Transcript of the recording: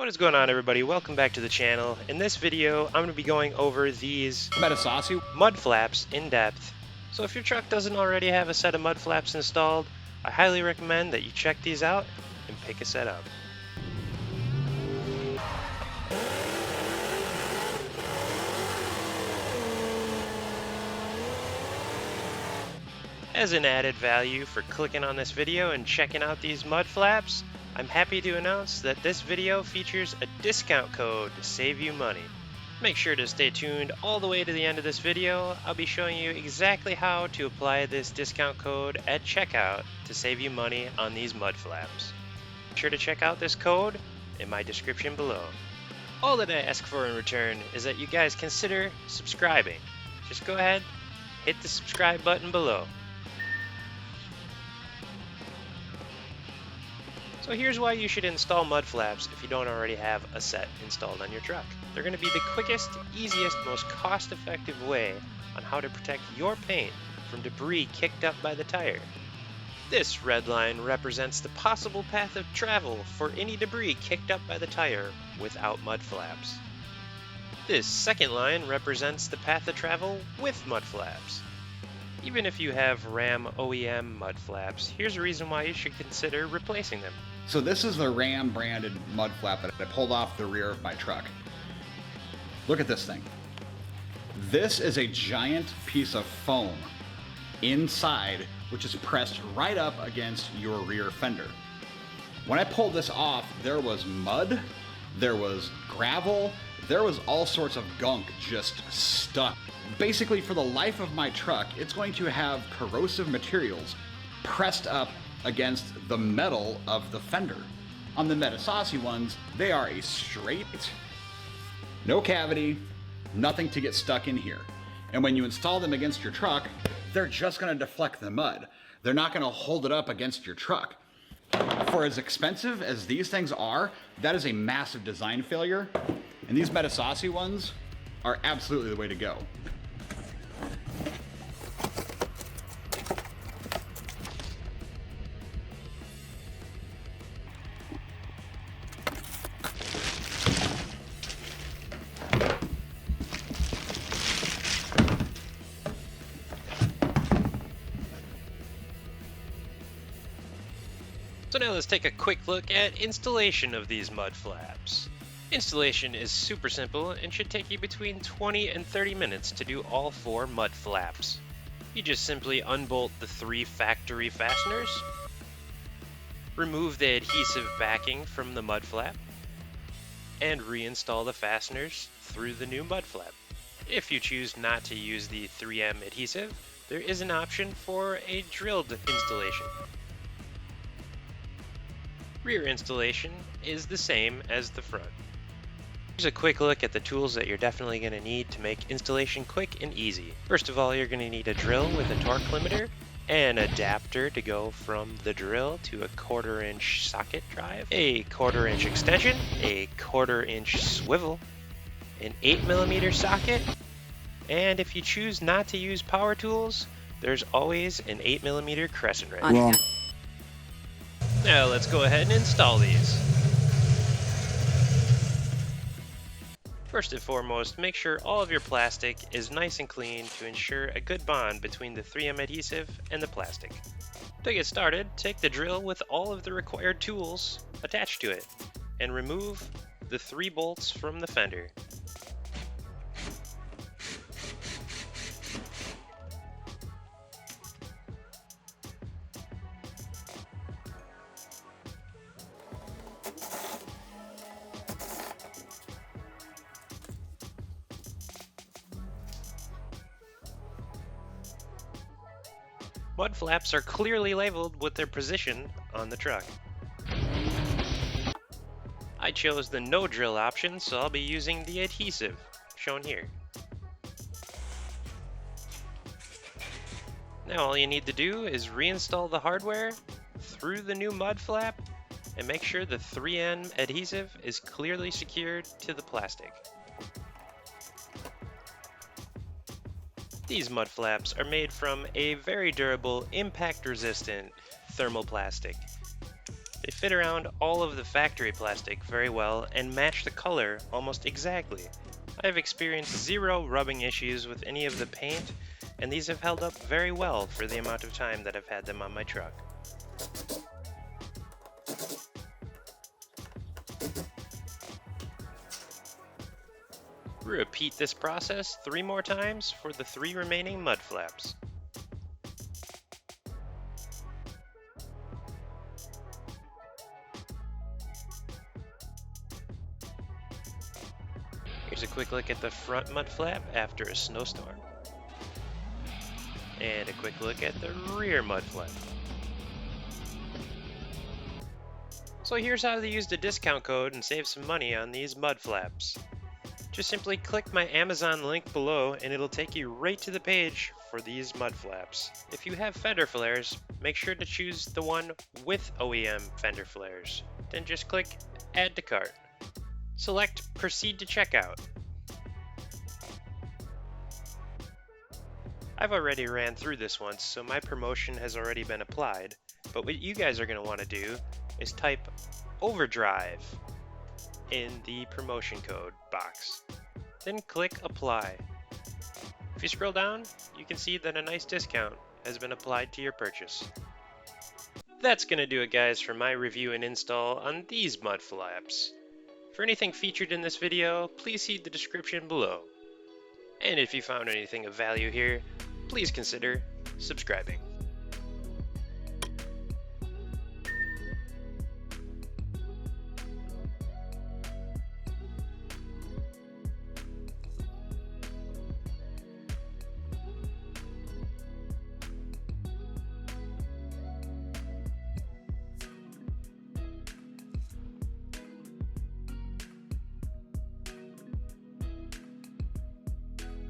What is going on, everybody? Welcome back to the channel. In this video, I'm going to be going over these mud flaps in depth. So if your truck doesn't already have a set of mud flaps installed, I highly recommend that you check these out and pick a set up. As an added value for clicking on this video and checking out these mud flaps, I'm happy to announce that this video features a discount code to save you money. Make sure to stay tuned all the way to the end of this video. I'll be showing you exactly how to apply this discount code at checkout to save you money on these mud flaps. Be sure to check out this code in my description below. All that I ask for in return is that you guys consider subscribing. Just go ahead, hit the subscribe button below. So here's why you should install mud flaps if you don't already have a set installed on your truck. They're going to be the quickest, easiest, most cost-effective way on how to protect your paint from debris kicked up by the tire. This red line represents the possible path of travel for any debris kicked up by the tire without mud flaps. This second line represents the path of travel with mud flaps. Even if you have Ram OEM mud flaps, here's a reason why you should consider replacing them. So this is the Ram branded mud flap that I pulled off the rear of my truck. Look at this thing. This is a giant piece of foam inside, which is pressed right up against your rear fender. When I pulled this off, there was mud, there was gravel, there was all sorts of gunk just stuck. Basically, for the life of my truck, it's going to have corrosive materials pressed up against the metal of the fender. On the Metasasi ones, they are a straight, no cavity, nothing to get stuck in here. And when you install them against your truck, they're just going to deflect the mud. They're not going to hold it up against your truck. For as expensive as these things are, that is a massive design failure. And these Metasasi ones are absolutely the way to go. So now let's take a quick look at installation of these mud flaps. Installation is super simple and should take you between 20 and 30 minutes to do all 4 mud flaps. You just simply unbolt the 3 factory fasteners, remove the adhesive backing from the mud flap, and reinstall the fasteners through the new mud flap. If you choose not to use the 3M adhesive, there is an option for a drilled installation. Rear installation is the same as the front. Here's a quick look at the tools that you're definitely going to need to make installation quick and easy. First of all, you're going to need a drill with a torque limiter, an adapter to go from the drill to a 1/4 inch socket drive, a 1/4 inch extension, a 1/4 inch swivel, an 8mm socket, and if you choose not to use power tools, there's always an 8mm crescent wrench. Now let's go ahead and install these. First and foremost, make sure all of your plastic is nice and clean to ensure a good bond between the 3M adhesive and the plastic. To get started, take the drill with all of the required tools attached to it and remove the 3 bolts from the fender. Mud flaps are clearly labeled with their position on the truck. I chose the no drill option, so I'll be using the adhesive shown here. Now all you need to do is reinstall the hardware through the new mud flap and make sure the 3M adhesive is clearly secured to the plastic. These mud flaps are made from a very durable, impact-resistant thermoplastic. They fit around all of the factory plastic very well and match the color almost exactly. I have experienced zero rubbing issues with any of the paint, and these have held up very well for the amount of time that I've had them on my truck. Repeat this process 3 more times for the 3 remaining mud flaps. Here's a quick look at the front mud flap after a snowstorm. And a quick look at the rear mud flap. So here's how to use the discount code and save some money on these mud flaps. Just simply click my Amazon link below and it'll take you right to the page for these mud flaps. If you have fender flares, make sure to choose the one with OEM fender flares. Then just click Add to Cart. Select Proceed to Checkout. I've already ran through this once, so my promotion has already been applied. But what you guys are going to want to do is type Overdrive in the promotion code box. Then click Apply. If you scroll down, you can see that a nice discount has been applied to your purchase. That's going to do it, guys, for my review and install on these mud flaps. For anything featured in this video, please see the description below. And if you found anything of value here, please consider subscribing.